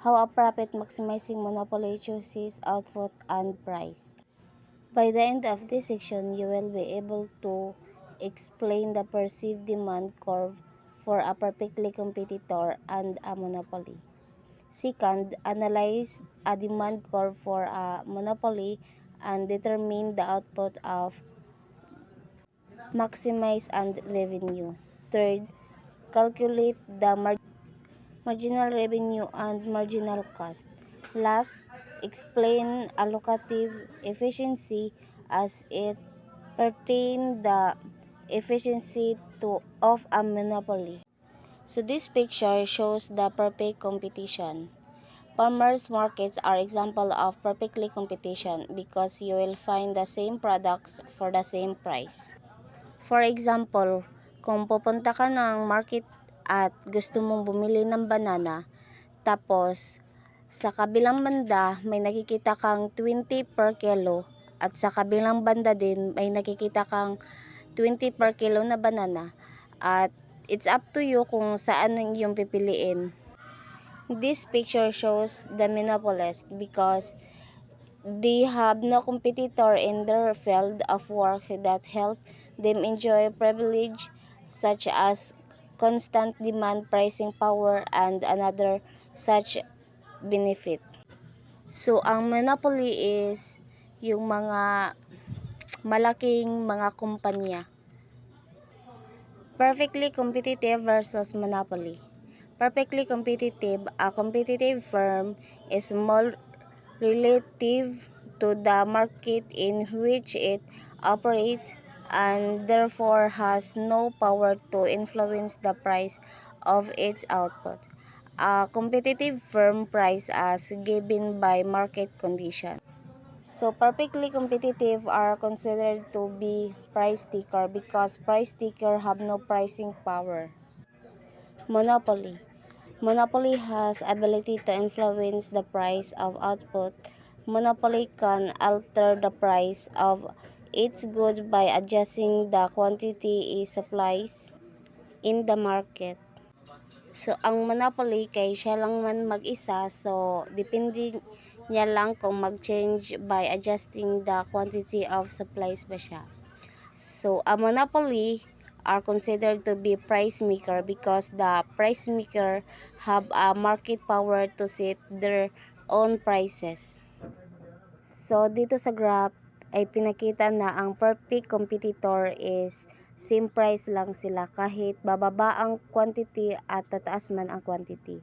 How a profit-maximizing monopoly chooses output and price. By the end of this section, you will be able to explain the perceived demand curve for a perfectly competitor and a monopoly. Second, analyze a demand curve for a monopoly and determine the output of maximize and revenue. Third, calculate the marginal revenue and marginal cost. Last, explain allocative efficiency as it pertains the efficiency of a monopoly. So this picture shows the perfect competition. Farmers markets are example of perfectly competition because you will find the same products for the same price. For example, kung pupunta ka ng market at gusto mong bumili ng banana, tapos sa kabilang banda may nakikita kang 20 per kilo at sa kabilang banda din may nakikita kang 20 per kilo na banana, at it's up to you kung saan yung pipiliin. This picture shows the monopolist because they have no competitor in their field of work that help them enjoy privilege such as constant demand, pricing power, and another such benefit. So, ang monopoly is yung mga malaking mga kumpanya. Perfectly competitive versus monopoly. Perfectly competitive, a competitive firm is small relative to the market in which it operates and therefore has no power to influence the price of its output. A competitive firm price as given by market conditions. So perfectly competitive are considered to be price taker because price taker have no pricing power. Monopoly. Monopoly has ability to influence the price of output. Monopoly can alter the price of its goods by adjusting the quantity it supplies in the market. So, ang monopoly kay siya lang man mag-isa, so depende niya lang kung mag-change by adjusting the quantity of supplies ba siya. So, a monopoly are considered to be price maker because the price maker have a market power to set their own prices. So, dito sa graph ay pinakita na ang perfect competitor is same price lang sila kahit bababa ang quantity at tataas man ang quantity.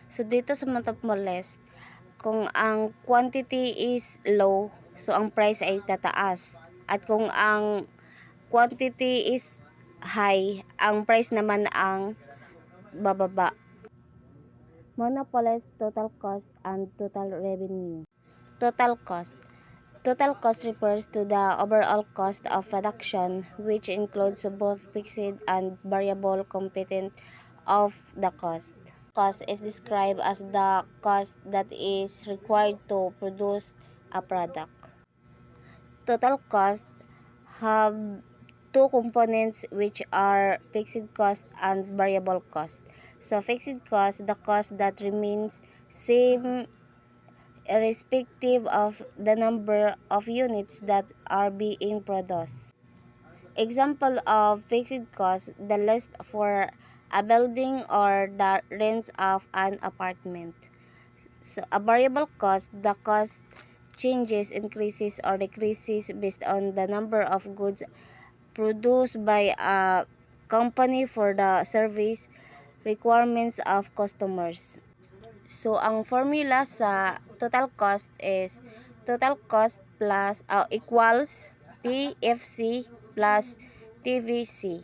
So, dito sa monopolist, kung ang quantity is low, so ang price ay tataas. At kung ang quantity is high, ang price naman ang bababa. Monopolist total cost and total revenue. Total cost. Total cost refers to the overall cost of production, which includes both fixed and variable component of the cost. Cost is described as the cost that is required to produce a product. Total cost have two components which are fixed cost and variable cost. So fixed cost, the cost that remains same irrespective of the number of units that are being produced. Example of fixed cost, the list for a building or the rents of an apartment. So a variable cost, the cost changes, increases or decreases based on the number of goods produced by a company for the service requirements of customers. So, ang formula sa total cost is total cost plus equals TFC plus TVC.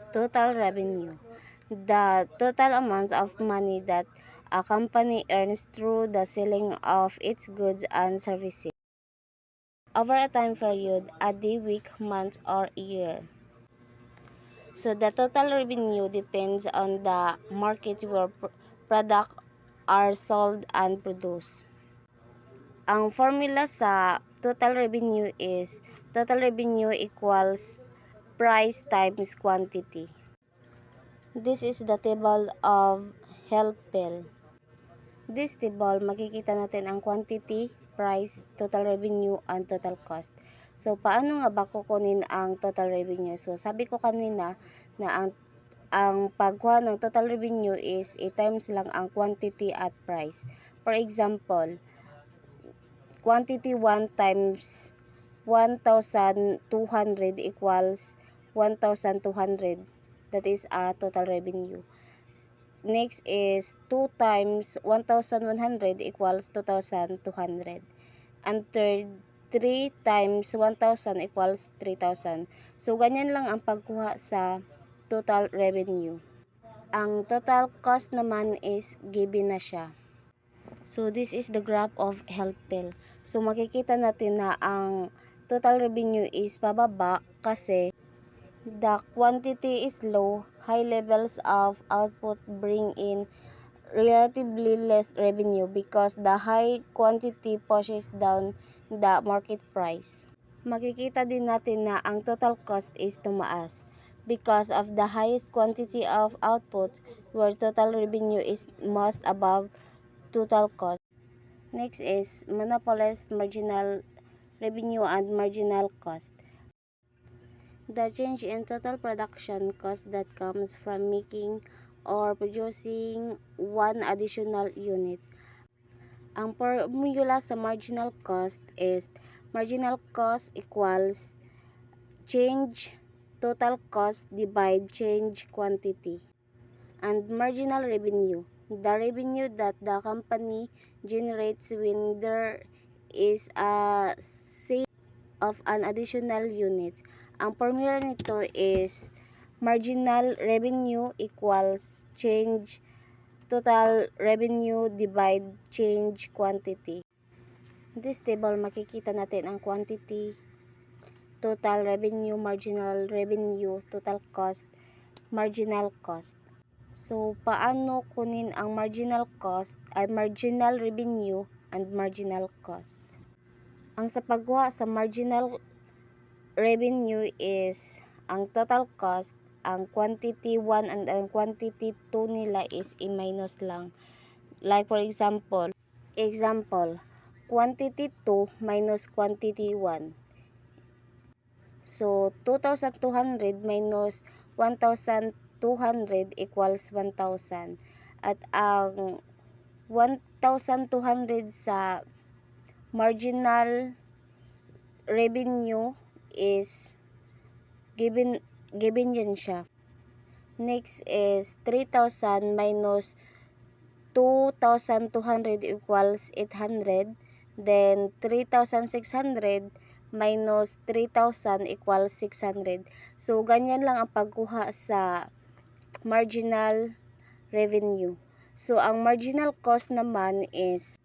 Total revenue. The total amount of money that a company earns through the selling of its goods and services over a time period, a day, week, month, or year. So the total revenue depends on the market where product are sold and produced. Ang formula sa total revenue is total revenue equals price times quantity. This is the table of Helpel. This table, makikita natin ang quantity, price, total revenue, and total cost. So, paano nga ba kukunin ang total revenue? So, sabi ko kanina na ang pagkuha ng total revenue is i-times lang ang quantity at price. For example, quantity 1 times 1,200 equals 1,200. That is a total revenue. Next is 2 times 1,100 equals 2,200. And third, 3 times 1,000 equals 3,000. So, ganyan lang ang pagkuha sa total revenue. Ang total cost naman is given na siya. So, this is the graph of HealthPel. So, makikita natin na ang total revenue is pababa kasi the quantity is low, high levels of output bring in relatively less revenue because the high quantity pushes down the market price. Makikita din natin na ang total cost is tumaas because of the highest quantity of output where total revenue is most above total cost. Next is monopolized marginal revenue and marginal cost. The change in total production cost that comes from making or producing one additional unit. Ang formula sa marginal cost is marginal cost equals change total cost divide change quantity. And marginal revenue, the revenue that the company generates when there is a sale of an additional unit. Ang formula nito is marginal revenue equals change total revenue divide change quantity. This table, makikita natin ang quantity, total revenue, marginal revenue, total cost, marginal cost. So, paano kunin ang marginal cost ay marginal revenue and marginal cost? Ang sa pagkuha sa marginal revenue is ang total cost, ang quantity 1 and ang quantity 2 nila is i-minus lang. Like for example, quantity 2 minus quantity 1. So, 2,200 minus 1,200 equals 1,000. At ang 1,200 sa marginal revenue is given yan siya. Next is 3,000 minus 2,200 equals 800. Then 3,600 minus 3,000 equals 600. So, ganyan lang ang pagkuha sa marginal revenue. So, ang marginal cost naman is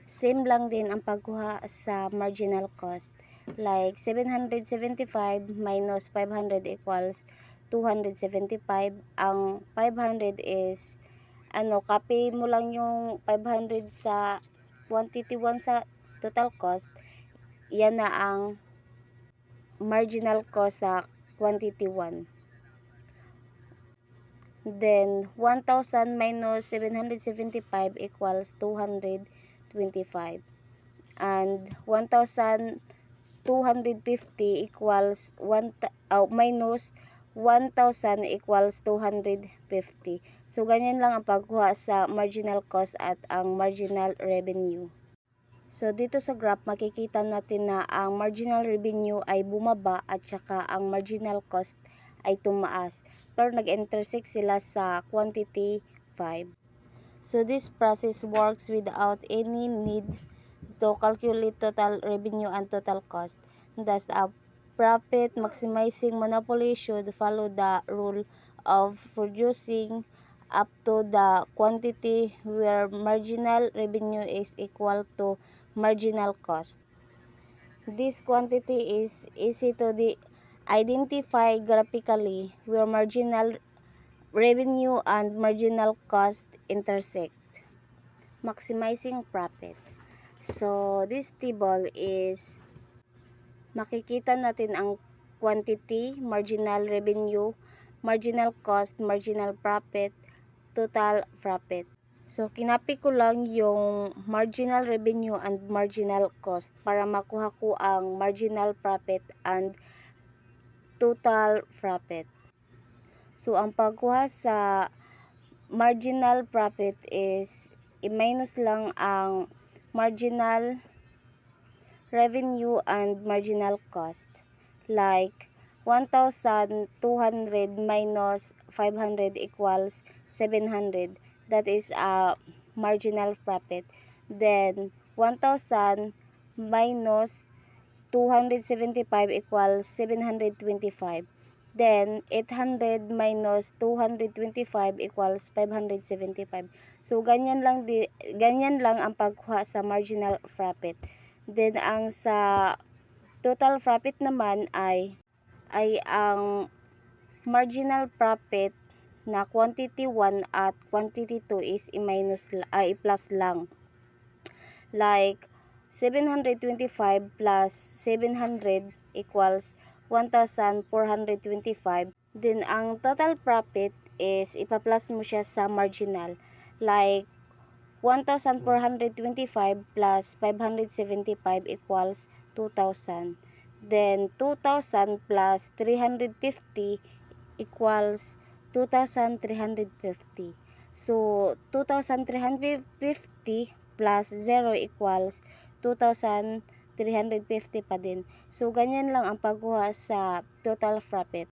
same lang din ang pagkuha sa marginal cost. Like 775 minus 500 equals 275. Ang 500 is copy mo lang yung 500 sa quantity 1 sa total cost. Yan na ang marginal cost sa quantity 1. Then 1,000 minus 775 equals 225. And 1,250 equals minus 1,000 equals 250. So, ganyan lang ang pagkuha sa marginal cost at ang marginal revenue. So, dito sa graph, makikita natin na ang marginal revenue ay bumaba at saka ang marginal cost ay tumaas. Pero nag-intersect sila sa quantity 5. So, this process works without any need to calculate total revenue and total cost. Thus, a profit maximizing monopoly should follow the rule of producing up to the quantity where marginal revenue is equal to marginal cost. This quantity is easy to identify graphically where marginal revenue and marginal cost intersect. Maximizing profit. So, this table is makikita natin ang quantity, marginal revenue, marginal cost, marginal profit, total profit. So, kinapi ko lang yung marginal revenue and marginal cost para makuha ko ang marginal profit and total profit. So, ang pagkuha sa marginal profit is i-minus lang ang marginal revenue and marginal cost. Like, 1,200 minus 500 equals 700. That is a marginal profit. Then, 1,000 minus 275 equals 725. Then, 800 minus 225 equals 575. So, ganyan lang ang pagkuha sa marginal profit. Then, ang sa total profit naman ay ang marginal profit na quantity 1 at quantity 2 is i-plus lang. Like, 725 plus 700 equals 1,425. Then, ang total profit is ipa-plus mo siya sa marginal. Like, 1,425 plus 575 equals 2,000. Then, 2,000 plus 350 equals 2,350. So, 2,350 plus 0 equals 2,350 pa din. So, ganyan lang ang pagkuha sa total profit.